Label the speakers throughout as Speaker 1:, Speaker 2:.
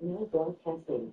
Speaker 1: Now broadcasting.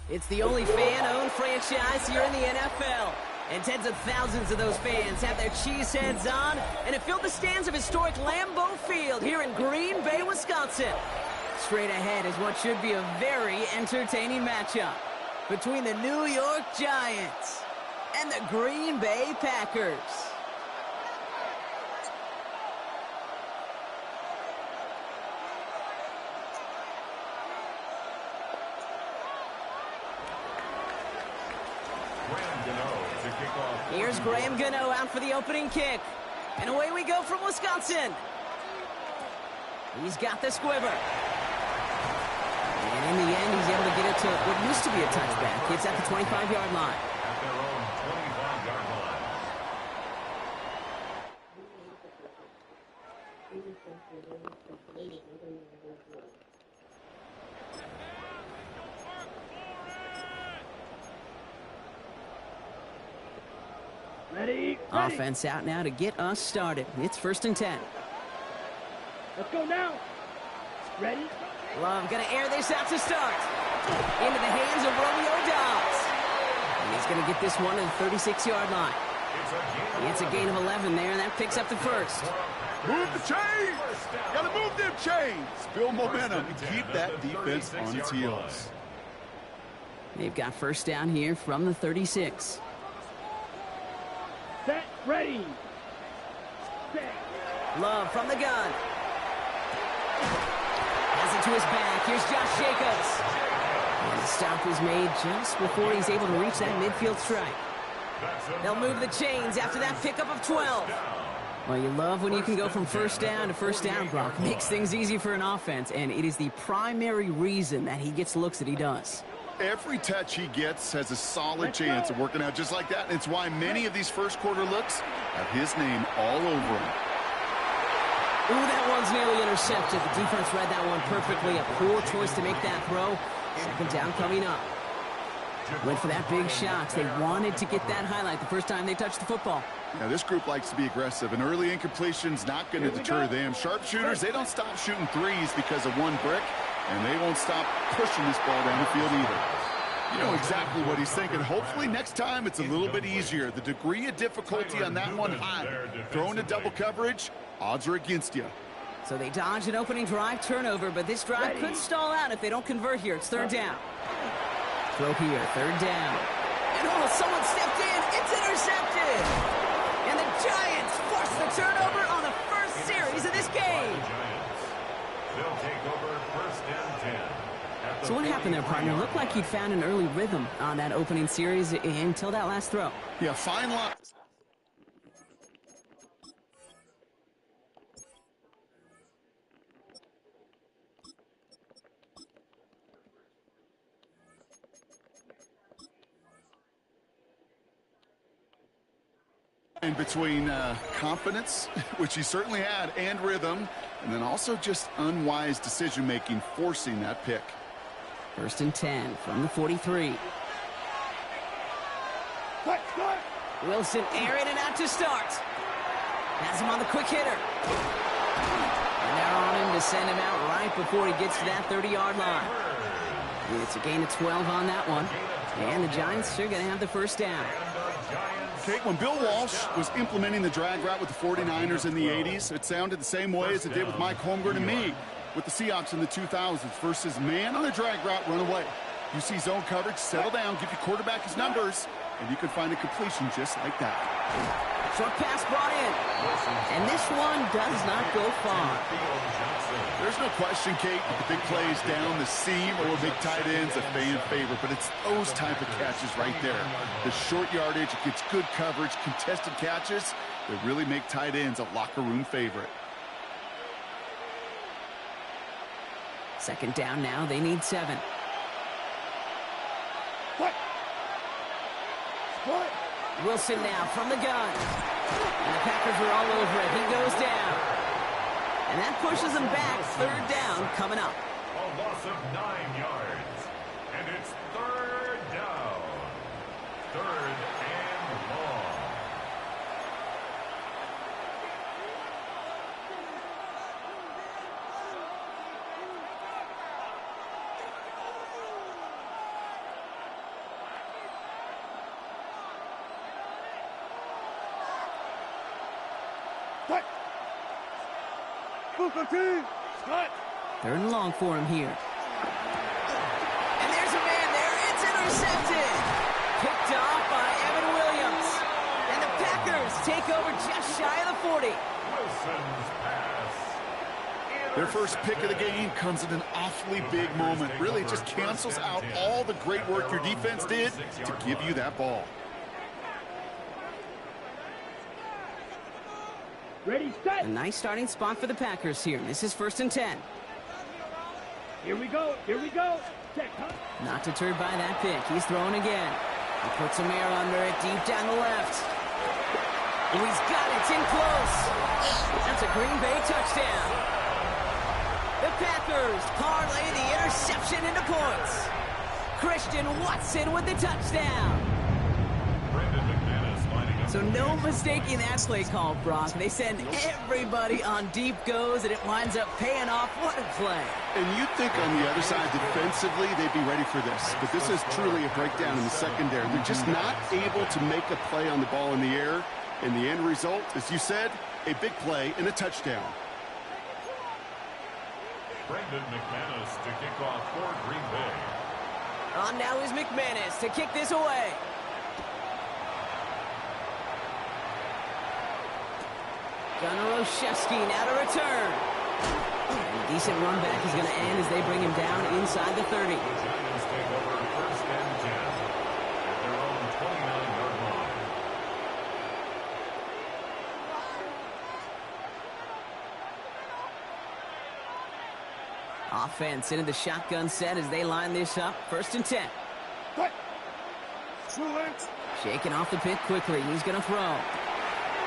Speaker 2: It's the only fan-owned franchise here in the NFL. And tens of thousands of those fans have their cheeseheads on, and have filled the stands of historic Lambeau Field here in Green Bay, Wisconsin. Straight ahead is what should be a very entertaining matchup between the New York Giants and the Green Bay Packers. Here's Graham Gano out for the opening kick. And away we go from Wisconsin. He's got the squiver. And in the end, he's able to get it to what used to be a touchback. It's at the 25-yard line.
Speaker 3: At their own 25-yard line.
Speaker 4: Ready.
Speaker 2: Offense out now to get us started. It's 1st and 10.
Speaker 4: Let's go now. Ready.
Speaker 2: Love going to air this out to start. Into the hands of Romeo Dobbs. And he's going to get this one to the 36-yard line. It's a gain of 11 there, and that picks up the first.
Speaker 5: Move the chains! Gotta move them chains! Build momentum and keep that defense on its heels.
Speaker 2: They've got first down here from the 36.
Speaker 4: Set. Ready. Set.
Speaker 2: Love from the gun. Has it to his back. Here's Josh Jacobs. And the stop is made just before he's able to reach that midfield strike. They'll move the chains after that pickup of 12. Well, you love when you can go from first down to first down, Brock. Makes things easy for an offense, and it is the primary reason that he gets looks that he does.
Speaker 5: Every touch he gets has a solid chance of working out just like that. And it's why many of these first quarter looks have his name all over them.
Speaker 2: Ooh, that one's nearly intercepted. The defense read that one perfectly. A poor choice to make that throw. Second down coming up. Went for that big shot. They wanted to get that highlight the first time they touched the football.
Speaker 5: Now, this group likes to be aggressive, and early incompletion's not going to deter them. Sharpshooters, they don't stop shooting threes because of one brick, and they won't stop pushing this ball down the field either. You know exactly what he's thinking. Hopefully next time it's a little bit easier. The degree of difficulty on that one high. Throwing to double coverage, odds are against you.
Speaker 2: So they dodge an opening drive turnover, but this drive could stall out if they don't convert here. It's third down. Throw here, third down. And oh, someone stepped in. It's intercepted. And the Giants force the turnover on the first series of this game.
Speaker 3: They'll take over 1st and 10.
Speaker 2: So what happened there, partner? Looked like he'd found an early rhythm on that opening series until that last throw.
Speaker 5: Yeah, fine line. In between confidence, which he certainly had, and rhythm, and then also just unwise decision-making, forcing that pick.
Speaker 2: 1st and 10 from the 43. Wilson airing it out to start. Has him on the quick hitter. And they're on him to send him out right before he gets to that 30-yard line. It's a gain of 12 on that one. And the Giants are going to have the first down.
Speaker 5: Kate, when Bill Walsh was implementing the drag route with the 49ers in the 80s, it sounded the same way as it did with Mike Holmgren and me with the Seahawks in the 2000s versus man on the drag route, run away. You see zone coverage, settle down, give your quarterback his numbers, and you can find a completion just like that.
Speaker 2: Short pass brought in. And this one does not go far.
Speaker 5: There's no question, Kate, the big plays down the seam or big tight ends a fan favorite, but it's those type of catches right there. The short yardage, it gets good coverage, contested catches that really make tight ends a locker room favorite.
Speaker 2: Second down now, they need 7.
Speaker 4: What?
Speaker 2: Wilson now from the gun. And the Packers are all over it. He goes down. And that pushes them back. Third down coming up.
Speaker 3: A loss of 9 yards. And it's third down. Third and long.
Speaker 4: What? Scott.
Speaker 2: Third and long for him here. And there's a man there. It's intercepted. Picked off by Evan Williams. And the Packers take over just shy of the 40.
Speaker 3: Wilson's pass.
Speaker 5: Their first pick of the game comes at an awfully big moment. Really, it just cancels out all the great work your defense did to give you that ball.
Speaker 4: Ready, set.
Speaker 2: A nice starting spot for the Packers here. This is 1st and 10.
Speaker 4: Here we go. Here we go. Check, huh?
Speaker 2: Not deterred by that pick. He's throwing again. He puts some air under it deep down the left. Oh, he's got it. It's in close. That's a Green Bay touchdown. The Packers parlay the interception into points. Christian Watson with the touchdown. So no mistaking that play call, Brock. They send everybody on deep goes, and it winds up paying off. What a play.
Speaker 5: And you'd think on the other side, defensively, they'd be ready for this. But this is truly a breakdown in the secondary. They're just not able to make a play on the ball in the air. And the end result, as you said, a big play and a touchdown.
Speaker 3: Brendan McManus to kick off for Green Bay.
Speaker 2: On now is McManus to kick this away. Gunnar Olszewski now to return. And a decent run back is going to end as they bring him down inside the 30.
Speaker 3: The Giants take over 1st and 10 at their own 29-yard line.
Speaker 2: Offense into the shotgun set as they line this up. 1st and 10.
Speaker 4: What?
Speaker 2: Shaking off the pick quickly. He's going to throw.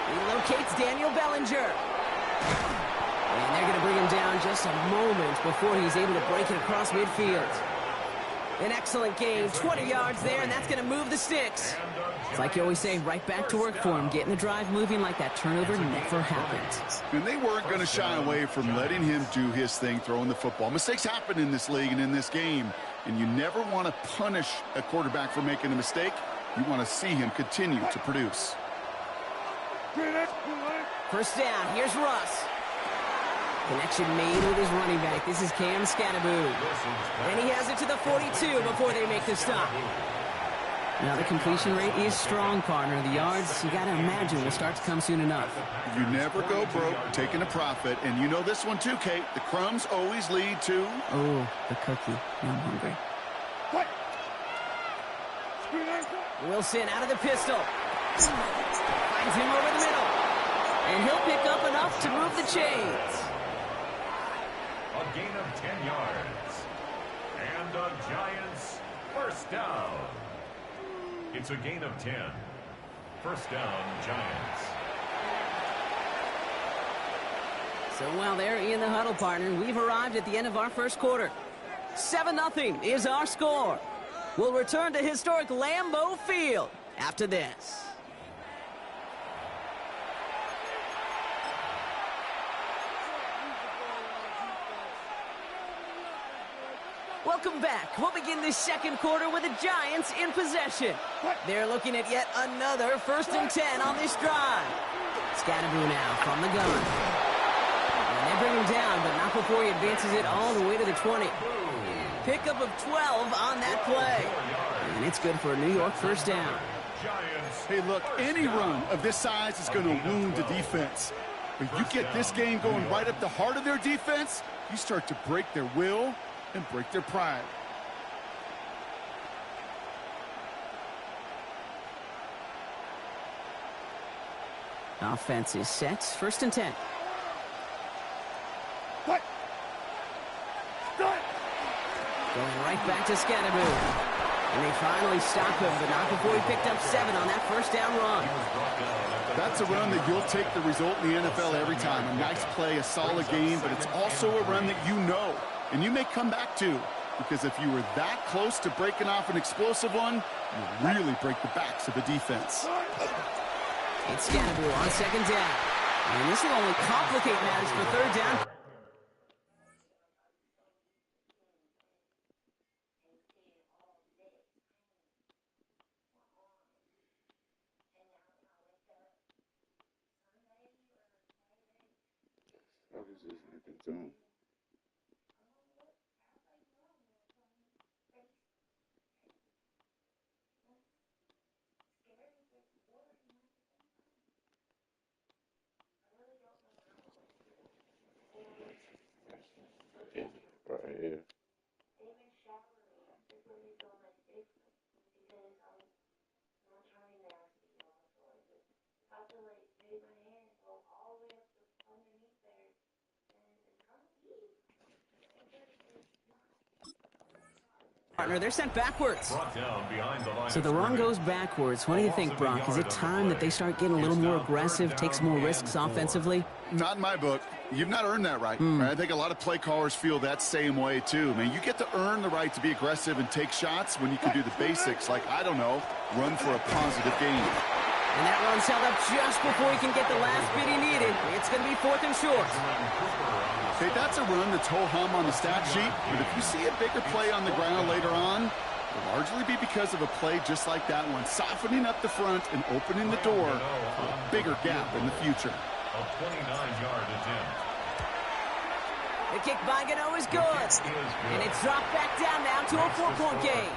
Speaker 2: He locates Daniel Bellinger. And they're going to bring him down just a moment before he's able to break it across midfield. An excellent game, 20 yards there, and that's going to move the sticks. It's like you always say, right back to work for him, getting the drive moving like that turnover never happened.
Speaker 5: And they weren't going to shy away from letting him do his thing, throwing the football. Mistakes happen in this league and in this game, and you never want to punish a quarterback for making a mistake. You want to see him continue to produce.
Speaker 2: 1st down, here's Russ. Connection made with his running back. This is Cam Scatterboot. And he has it to the 42 before they make the stop. Now the completion rate is strong, partner. The yards, you got to imagine, will start to come soon enough.
Speaker 5: You never go broke taking a profit. And you know this one too, Kate. The crumbs always lead to...
Speaker 2: Oh, the cookie. Now I'm hungry.
Speaker 4: What?
Speaker 2: Wilson out of the pistol. Finds him over the middle. And he'll pick up enough to move the chains.
Speaker 3: A gain of 10 yards. And the Giants 1st down. It's a gain of 10. 1st down, Giants.
Speaker 2: So while they're in the huddle, partner, we've arrived at the end of our 1st quarter. 7-0 is our score. We'll return to historic Lambeau Field after this. Welcome back. We'll begin this second quarter with the Giants in possession. They're looking at yet another 1st and 10 on this drive. Scatterboo now from the gun. And they bring him down, but not before he advances it all the way to the 20. Pickup of 12 on that play. And it's good for a New York 1st down.
Speaker 5: Hey, look, any run of this size is going to wound the defense. But you get this game going right up the heart of their defense, you start to break their will and break their pride.
Speaker 2: Offense is set. 1st and 10.
Speaker 4: What? Start.
Speaker 2: Going right back to Scatterboo. And they finally stop him, but not before he picked up 7 on that 1st down run.
Speaker 5: That's a run that you'll take the result in the NFL every time. A nice play, a solid game, but it's also a run that you know and you may come back to. Because if you were that close to breaking off an explosive one, you really break the backs of the defense.
Speaker 2: It's Scatterboo on 2nd down. And this will only complicate matters for 3rd down.
Speaker 1: Right here.
Speaker 2: Partner, they're sent backwards. So the run goes backwards. What do you think, Brock? Is it time that they start getting a little more aggressive, take some more risks offensively?
Speaker 5: Not in my book. You've not earned that right. I think a lot of play callers feel that same way, too. Man, you get to earn the right to be aggressive and take shots when you can do the basics, like, I don't know, run for a positive gain.
Speaker 2: And that run's held up just before he can get the last bit he needed. It's going to be 4th and short.
Speaker 5: Hey, that's a run that's ho-hum on the stat sheet, but if you see a bigger play on the ground later on, it'll largely be because of a play just like that one, softening up the front and opening the door for a bigger gap in the future.
Speaker 3: A 29-yard attempt.
Speaker 2: The kick by Gano is good. And it's dropped back down now to a 4-point game.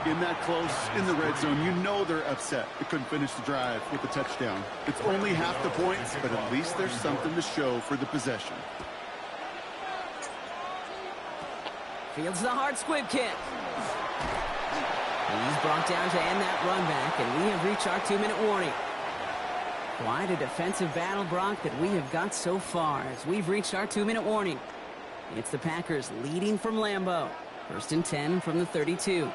Speaker 5: In that close, in the red zone, you know they're upset. They couldn't finish the drive with the touchdown. It's only half the points, but at least there's something to show for the possession.
Speaker 2: Fields the hard squib kick. He's brought down to end that run back, and we have reached our 2-minute warning. Quite a defensive battle, Brock, that we have got so far as we've reached our 2-minute warning. It's the Packers leading from Lambeau. 1st and 10 from the 32.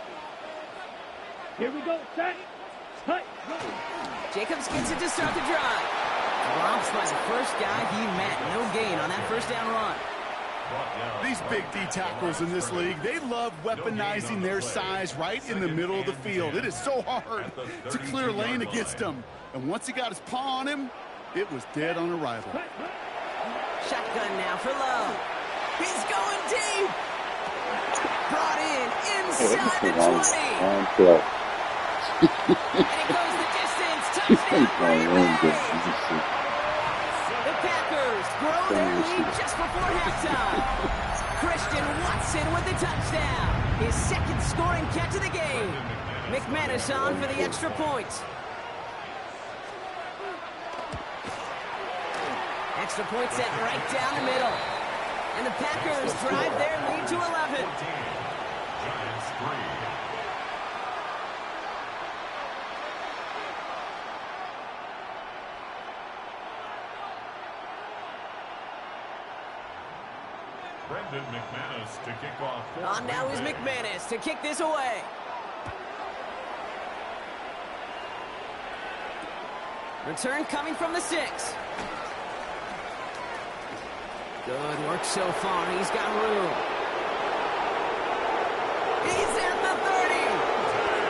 Speaker 4: Here we go, set, cut, go.
Speaker 2: Jacobs gets it to start the drive. Drops by the first guy he met. No gain on that 1st down run.
Speaker 5: These big D tackles in this league, they love weaponizing their size right in the middle of the field. It is so hard to clear lane against them. And once he got his paw on him, it was dead on arrival.
Speaker 2: Shotgun now for Lowe. He's going deep. Brought in inside the 20. And it goes the distance. Touchdown, Green Bay. The Packers grow their lead just before halftime. Christian Watson with the touchdown. His 2nd scoring catch of the game. McManus on for the extra point. Extra point set right down the middle. And the Packers drive their lead to 11.
Speaker 3: Giants 3. Brendan McManus to kick off.
Speaker 2: On now is McManus to kick this away. Return coming from the 6. Good work so far. He's got room. He's at the 30.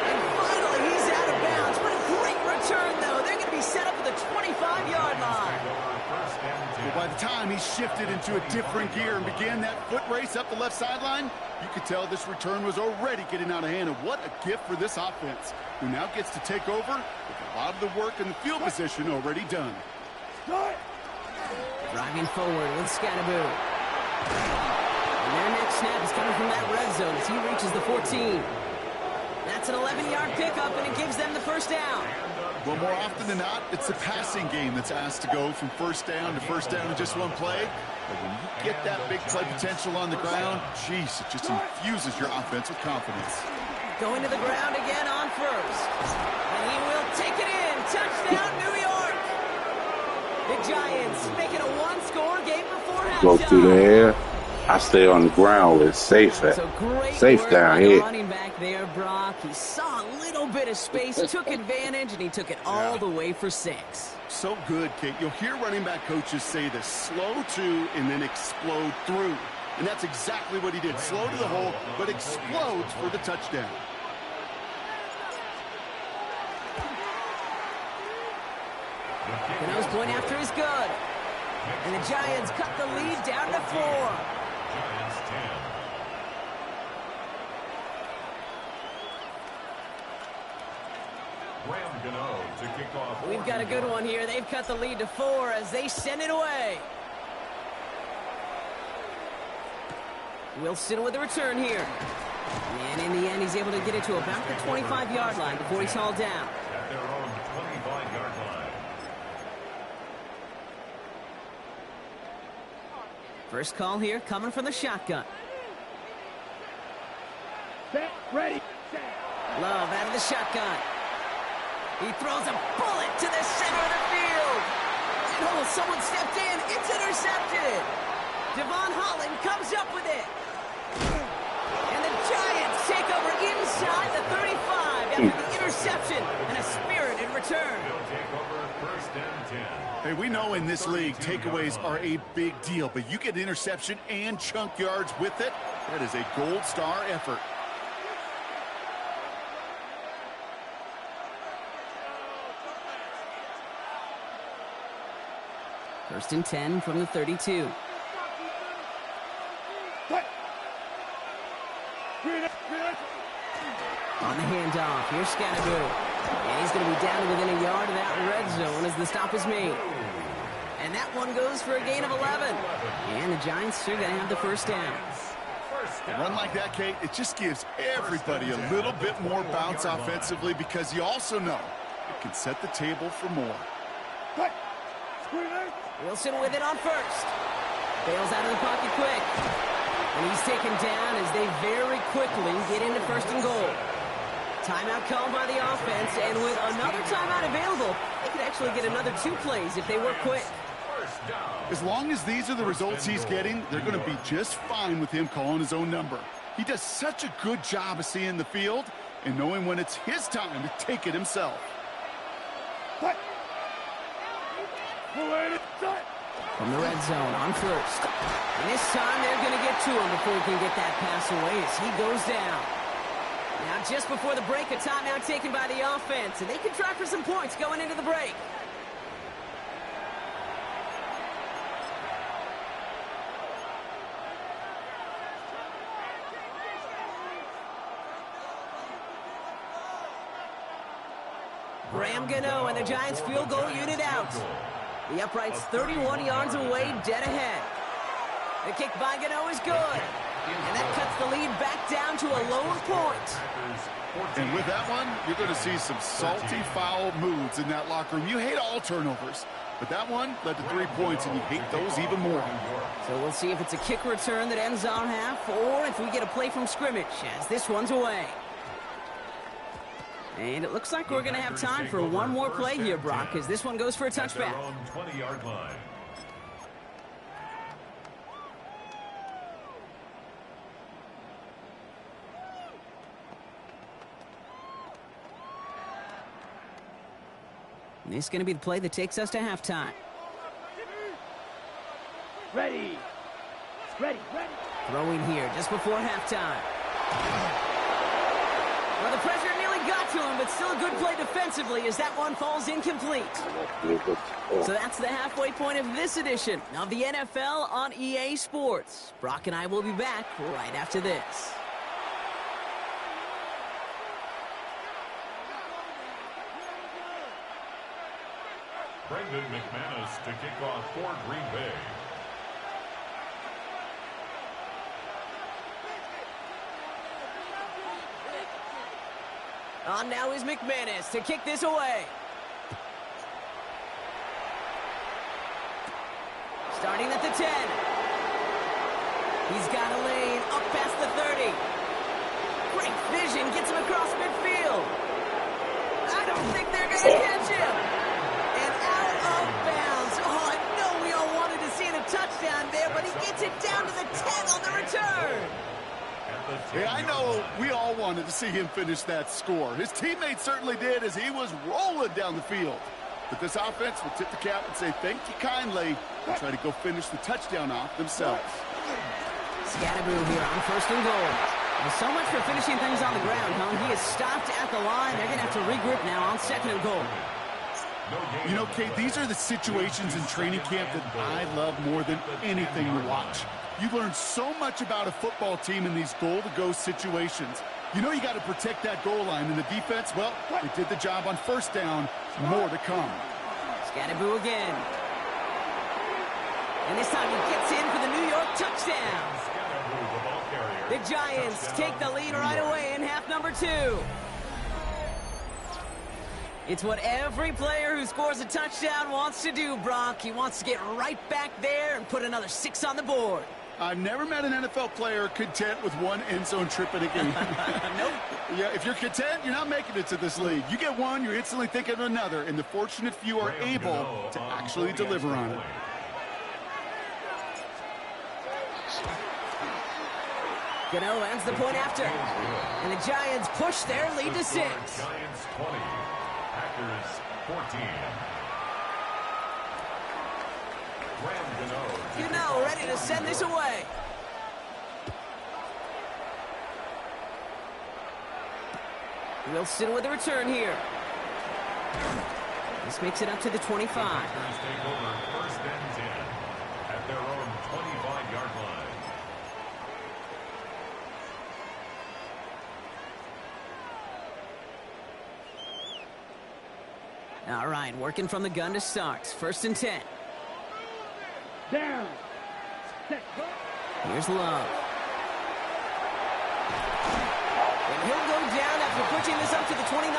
Speaker 2: And finally, he's out of bounds. What a great return, though. They're going to be set up at the 25-yard line.
Speaker 5: By the time he shifted into a different gear and began that foot race up the left sideline, you could tell this return was already getting out of hand. And what a gift for this offense, who now gets to take over with a lot of the work in the field position already done.
Speaker 2: Driving forward with Scattaboo. And their next snap is coming from that red zone as he reaches the 14. That's an 11-yard pickup, and it gives them the first down.
Speaker 5: Well, more often than not, it's the passing game that's asked to go from first down in just one play. But when you get that big play potential on the ground, geez, it just infuses your offense with confidence.
Speaker 2: Going to the ground again on first. And he will take it in. Touchdown, New York. The Giants making a one-score game before halftime.
Speaker 1: Go through the air. I stay on the ground where it's safe at.
Speaker 2: So
Speaker 1: Safe down here.
Speaker 2: Running back there, Brock. He saw a little bit of space, took advantage, and he took it all the way for 6.
Speaker 5: So good, Kate. You'll hear running back coaches say this: slow to and then explode through. And that's exactly what he did. Slow to the hole, but explodes for the touchdown.
Speaker 2: Cano's point after is good. And the Giants cut the lead down to 4.
Speaker 3: Giants 10. Graham Gano to kick off.
Speaker 2: We've got a good one here. They've cut the lead to 4 as they send it away. Wilson with a return here. And in the end, he's able to get it to about the 25-yard line before he's hauled down.
Speaker 3: At their own 25-yard line.
Speaker 2: First call here coming from the shotgun.
Speaker 4: Set, ready, set.
Speaker 2: Love out of the shotgun. He throws a bullet to the center of the field. And oh, someone stepped in. It's intercepted. Devon Holland comes up with it. And the Giants take over inside the 35 after the interception and a spirited return.
Speaker 3: They'll take over first and 10.
Speaker 5: Hey, we know in this league, takeaways are a big deal, but you get interception and chunk yards with it. That is a gold star effort.
Speaker 2: First and 10 from the 32. On the handoff, here's Scattaboo. And he's going to be down to within a yard of that red zone as the stop is made. And that one goes for a gain of 11. And the Giants are going to have the first down.
Speaker 5: A run like that, Kate, it just gives everybody a little bit more bounce offensively, because you also know it can set the table for more.
Speaker 2: Wilson with it on first. Bails out of the pocket quick. And he's taken down as they very quickly get into first and goal. Timeout called by the offense, and with another timeout available, they could actually get another 2 plays if they work quick.
Speaker 5: As long as these are the results he's getting, they're going to be just fine with him calling his own number. He does such a good job of seeing the field and knowing when it's his time to take it himself.
Speaker 2: From the red zone on first. And this time they're going to get to him before he can get that pass away as he goes down. Now just before the break, a timeout taken by the offense, and they can try for some points going into the break. Graham Gano and the Giants field goal unit out. The upright's 31 yards away, dead ahead. The kick by Gano is good. And that cuts the lead back down to a lower point.
Speaker 5: And with that one, you're going to see some salty, foul moves in that locker room. You hate all turnovers, but that one led to 3 points, and you hate those even more.
Speaker 2: So we'll see if it's a kick return that ends on half, or if we get a play from scrimmage, as this one's away. And it looks like we're going to have time for one more play here, Brock, as this one goes for a touchback.
Speaker 3: 20-yard line.
Speaker 2: And this is going to be the play that takes us to halftime.
Speaker 4: Ready. Ready. Ready.
Speaker 2: Throwing here just before halftime. Well, the pressure nearly got to him, but still a good play defensively as that one falls incomplete. So that's the halfway point of this edition of the NFL on EA Sports. Brock and I will be back right after this.
Speaker 3: Brendan McManus to kick off for Green Bay.
Speaker 2: On now is McManus to kick this away. Starting at the 10. He's got a lane up past the 30. Great vision, gets him across midfield. I don't think they're going to catch him. And out of bounds. Oh, I know we all wanted to see a touchdown there, but he gets it down to the 10 on the return.
Speaker 5: Yeah, I know we all wanted to see him finish that score. His teammates certainly did as he was rolling down the field. But this offense will tip the cap and say thank you kindly and try to go finish the touchdown off themselves.
Speaker 2: Scatterboo here on 1st and goal. Well, so much for finishing things on the ground, huh? He is stopped at the line. They're going to have to regroup now on 2nd and goal.
Speaker 5: You know, Kate, these are the situations in training camp that I love more than anything to watch. You learn so much about a football team in these goal-to-go situations. You know you got to protect that goal line, and the defense, well, they did the job on 1st down. More to come.
Speaker 2: Scatterboo again. And this time he gets in for the New York touchdown. The Giants take the lead right away in half number 2. It's what every player who scores a touchdown wants to do, Brock. He wants to get right back there and put another 6 on the board.
Speaker 5: I've never met an NFL player content with one end zone trip in a game.
Speaker 2: Nope.
Speaker 5: Yeah, if you're content, you're not making it to this league. You get one, you're instantly thinking of another, and the fortunate few are able to actually deliver on it.
Speaker 2: Gano ends the point after. And the Giants push their lead to 6.
Speaker 3: Giants 20, Packers 14.
Speaker 2: Gano ready to send this away. Wilson with the return here. This makes it up to the 25.
Speaker 3: Packers take over 1st and 10 at their own 25-yard line.
Speaker 2: All right, working from the gun to start. 1st and 10.
Speaker 4: Down.
Speaker 2: Here's Love. And he'll go down after pushing this up to the 29.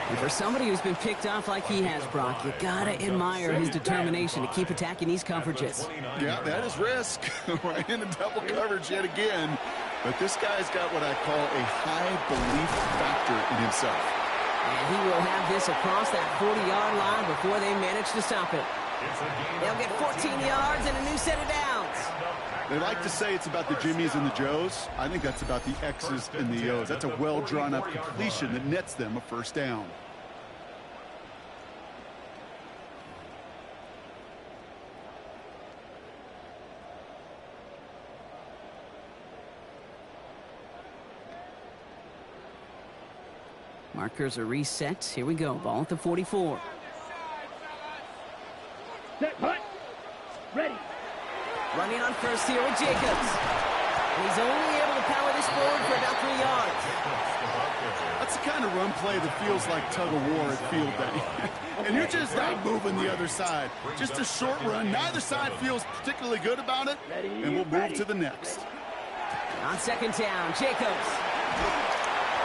Speaker 2: And for somebody who's been picked off like he has, Brock, you gotta admire his determination to keep attacking these coverages.
Speaker 5: Yeah, that is risk. Right into double coverage yet again. But this guy's got what I call a high belief factor in himself.
Speaker 2: And he will have this across that 40-yard line before they manage to stop it. They'll get 14 yards and a new set of downs.
Speaker 5: They like to say it's about the Jimmies and the Joes. I think that's about the X's and the O's. That's a well-drawn-up completion that nets them a 1st down.
Speaker 2: Markers are reset. Here we go. Ball at the 44.
Speaker 4: Set, punt. Ready.
Speaker 2: Running on 1st here with Jacobs. And he's only able to power this forward for about 3 yards.
Speaker 5: That's the kind of run play that feels like tug-of-war at field day. And you're just not moving the other side. Just a short run. Neither side feels particularly good about it. And we'll move to the next.
Speaker 2: On 2nd down, Jacobs.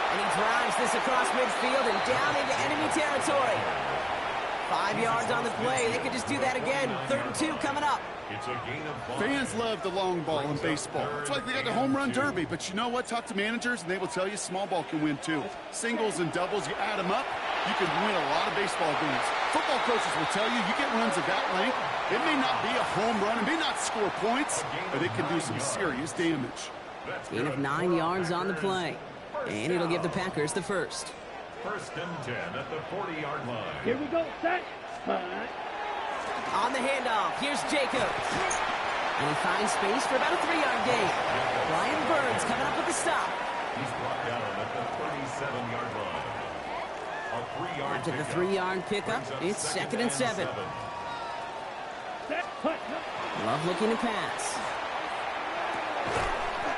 Speaker 2: And he drives this across midfield and down into enemy territory. 5 yards on the play. They could just do that again. 3rd and 2 coming up.
Speaker 5: Fans love the long ball in baseball. It's like they got the home run derby. But you know what? Talk to managers, and they will tell you small ball can win too. Singles and doubles, you add them up, you can win a lot of baseball games. Football coaches will tell you get runs of that length. It may not be a home run. It may not score points, but it can do some serious damage.
Speaker 2: Gain of 9 yards on the play. And it'll give the Packers the 1st.
Speaker 3: 1st and 10 at the 40-yard line.
Speaker 4: Here we go. Set. Punt.
Speaker 2: On the handoff, here's Jacobs. And he finds space for about a 3-yard gain. Brian Burns coming up with the stop.
Speaker 3: He's brought down at the 37-yard line. A 3-yard
Speaker 2: After the 3-yard pickup, it's 2nd and 7. Love looking to pass.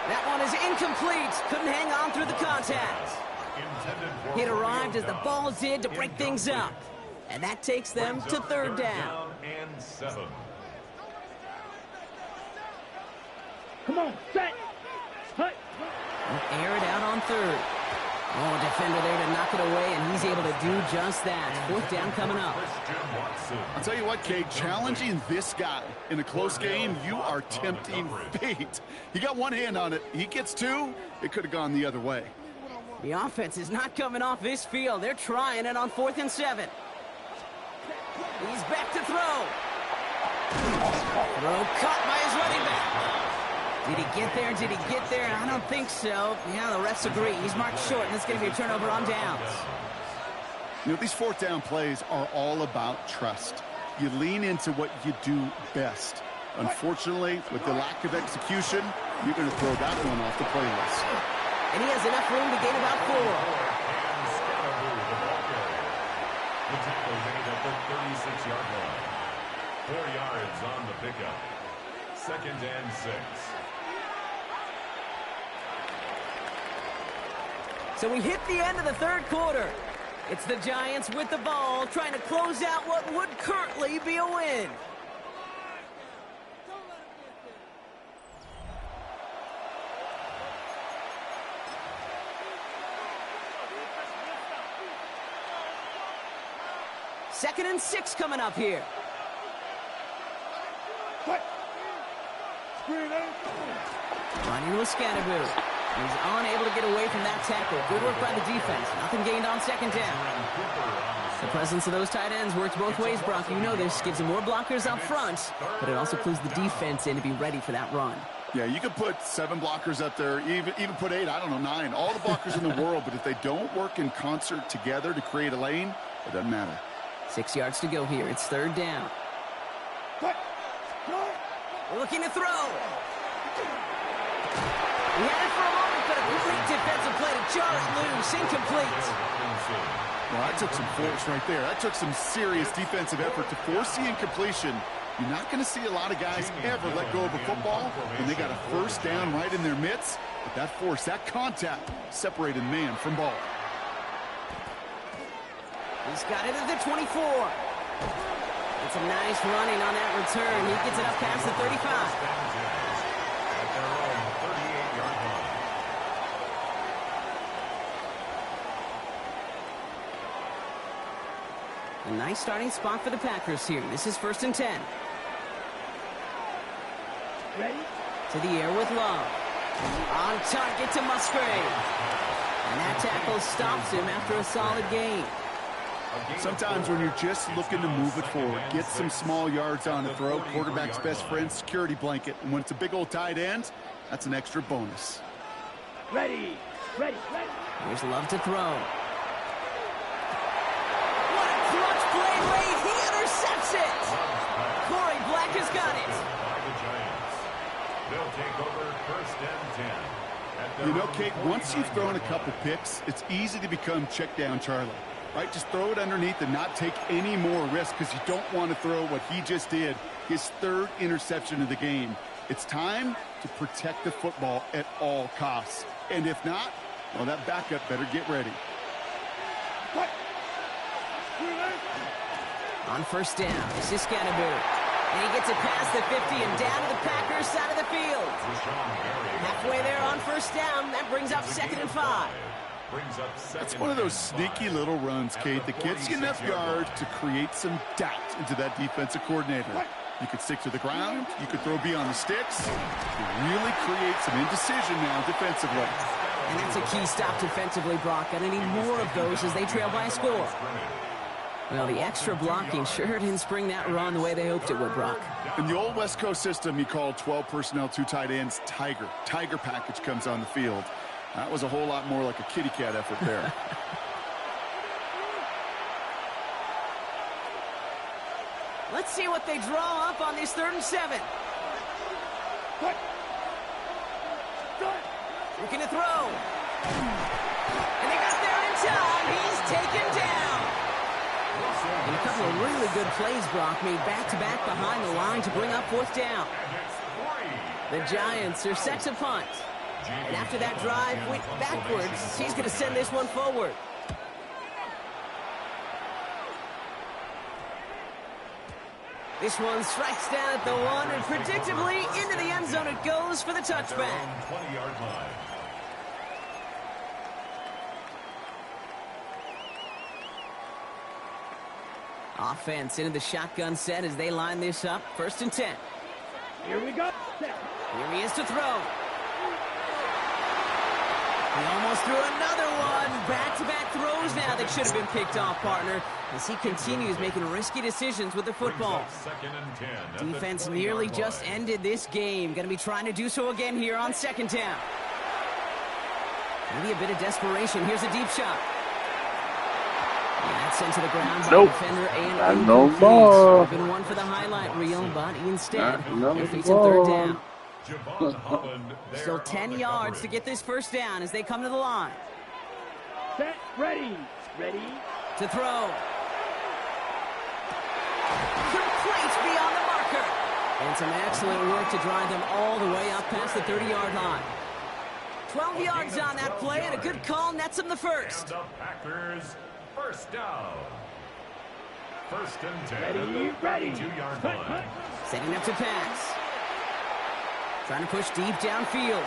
Speaker 2: That one is incomplete. Couldn't hang on through the contact. It arrived as the ball did to break things up. And that takes them to 3rd down.
Speaker 3: And 7.
Speaker 4: Come on, set. Hut.
Speaker 2: Air it out on 3rd. Oh, a defender there to knock it away, and he's able to do just that. 4th down coming up.
Speaker 5: I'll tell you what, Kate, challenging this guy in a close game, you are tempting fate. He got one hand on it. He gets 2. It could have gone the other way.
Speaker 2: The offense is not coming off this field. They're trying it on 4th and 7. He's back to throw. Throw caught by his running back. Did he get there? Did he get there? I don't think so. Yeah, the refs agree. He's marked short, and it's going to be a turnover on downs.
Speaker 5: You know, these 4th down plays are all about trust. You lean into what you do best. Unfortunately, with the lack of execution, you're going to throw that one off the playlist.
Speaker 2: And he has enough room to gain about 4.
Speaker 3: The tackle made at the 36-yard line. 4 yards on the pickup. 2nd and 6.
Speaker 2: So we hit the end of the 3rd quarter. It's the Giants with the ball, trying to close out what would currently be a win. Second and 6 coming up here. Running with Scatterboo. He's unable to get away from that tackle. Good work by the defense. Nothing gained on 2nd down. The presence of those tight ends works both ways, Brock. You know this. Gives them more blockers up front, but it also clues the defense in to be ready for that run.
Speaker 5: Yeah, you could put 7 blockers up there, even put 8, I don't know, 9. All the blockers in the world, but if they don't work in concert together to create a lane, it doesn't matter.
Speaker 2: 6 yards to go here. It's 3rd down. Looking to throw. He had it for a moment, but a complete defensive play to jar it loose. Incomplete.
Speaker 5: Well, that took some force right there. That took some serious defensive effort to force the incompletion. You're not going to see a lot of guys ever let go of a football when they got a 1st down right in their midst. But that force, that contact, separated man from ball.
Speaker 2: He's got it at the 24. It's a nice running on that return. He gets it up past the 35. A nice starting spot for the Packers here. This is 1st and 10.
Speaker 4: Ready?
Speaker 2: To the air with Love. On target to Musgrave. And that tackle stops him after a solid gain.
Speaker 5: Sometimes when you're just looking to move it forward, get some small yards on the throw, quarterback's best friend, security blanket. And when it's a big old tight end, that's an extra bonus.
Speaker 4: Ready. Ready. Ready.
Speaker 2: Here's Love to throw. What a clutch play late. He intercepts it. Corey Black has got it.
Speaker 3: They'll take over 1st and 10.
Speaker 5: You know, Kate, once you've thrown a couple picks, it's easy to become check down Charlie. Right, just throw it underneath and not take any more risk because you don't want to throw what he just did, his 3rd interception of the game. It's time to protect the football at all costs. And if not, well, that backup better get ready.
Speaker 2: On 1st down, this is Scatterboo. And he gets it past the 50 and down to the Packers side of the field. Halfway there on 1st down, that brings up 2nd and 5.
Speaker 5: It's one of those sneaky little runs, Kate, that gets you enough yards to create some doubt into that defensive coordinator. You could stick to the ground. You could throw beyond the sticks. You really create some indecision now defensively.
Speaker 2: And that's a key stop defensively, Brock. Gonna need more of those as they trail by a score. Well, the extra blocking sure didn't spring that run the way they hoped it would, Brock.
Speaker 5: In the old West Coast system, you called 12 personnel, 2 tight ends, Tiger. Tiger package comes on the field. That was a whole lot more like a kitty cat effort there.
Speaker 2: Let's see what they draw up on this 3rd and 7. Looking to throw. And they got there in time. He's taken down. And a couple of really good plays, Brock, made back-to-back behind the line to bring up fourth down. The Giants are set to punt. And after that drive went backwards, he's going to send this one forward. This one strikes down at the one, and predictably into the end zone it goes for the touchback.
Speaker 3: 20-yard line.
Speaker 2: Offense into the shotgun set as they line this up. 1st and 10.
Speaker 4: Here we go.
Speaker 2: Here he is to throw. He almost threw another one. Back-to-back throws now that should have been picked off, partner, as he continues making risky decisions with the football.
Speaker 3: 2nd and 10.
Speaker 2: Defense nearly just ended this game. Going to be trying to do so again here on 2nd down. Maybe a bit of desperation. Here's a deep shot. And that's sent to the ground by defender and
Speaker 1: no more.
Speaker 2: Been one for the highlight reel, but instead they're facing 3rd down. Still 10 yards to get this 1st down as they come to the line.
Speaker 4: Set, ready. Ready.
Speaker 2: To throw. Complete beyond the marker. And some excellent work to drive them all the way up past the 30-yard line. 12 yards on that play, and a good call nets them the first.
Speaker 3: And the Packers, 1st down. 1st and 10.
Speaker 4: Ready.
Speaker 3: 2-yard line.
Speaker 2: Setting up to pass. Trying to push deep downfield.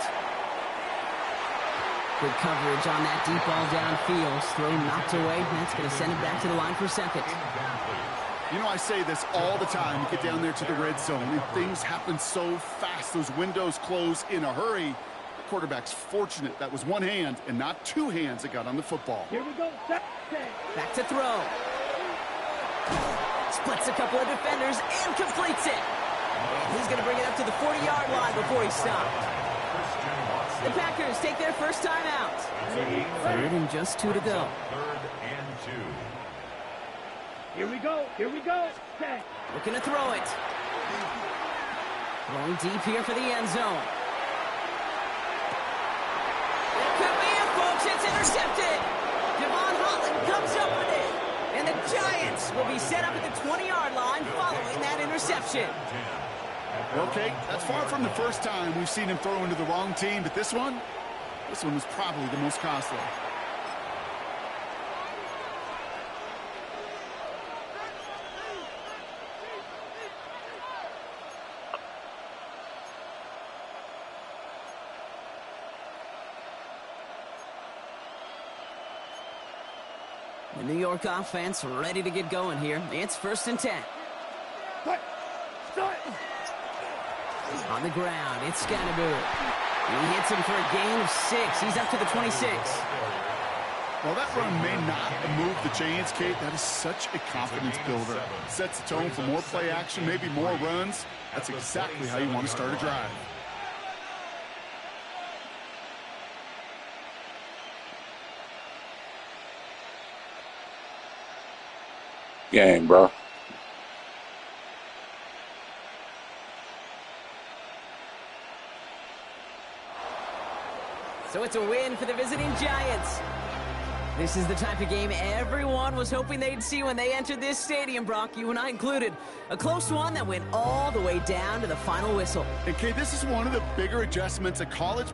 Speaker 2: Good coverage on that deep ball downfield. Throw knocked away. That's going to send it back to the line for 2nd.
Speaker 5: You know, I say this all the time. You get down there to the red zone, and things happen so fast. Those windows close in a hurry. The quarterback's fortunate that was one hand and not two hands that got on the football.
Speaker 4: Here we go. Set.
Speaker 2: Back to throw. Splits a couple of defenders and completes it. And he's going to bring it up to the 40-yard line before he stopped. The Packers take their first time out. 3rd and just 2 to go.
Speaker 3: 3rd and 2.
Speaker 4: Here we go. Here we go. Set.
Speaker 2: Looking to throw it. Going deep here for the end zone. It could be it, folks. It's intercepted. Devon Holland comes up with it. And the Giants will be set up at the 20-yard line following that interception.
Speaker 5: Okay, that's far from the first time we've seen him throw into the wrong team, but this one was probably the most costly.
Speaker 2: The New York offense ready to get going here. It's 1st and 10.
Speaker 4: Start.
Speaker 2: On the ground, it's Scannaboo. He hits him for a gain of 6. He's up to the 26.
Speaker 5: Well, that run may not move the chains, Kate. That is such a confidence builder. Sets the tone for more play action, maybe more runs. That's exactly how you want to start a drive.
Speaker 1: Game, bro.
Speaker 2: So it's a win for the visiting Giants. This is the type of game everyone was hoping they'd see when they entered this stadium, Brock, you and I included. A close one that went all the way down to the final whistle.
Speaker 5: And Kate, this is one of the bigger adjustments a college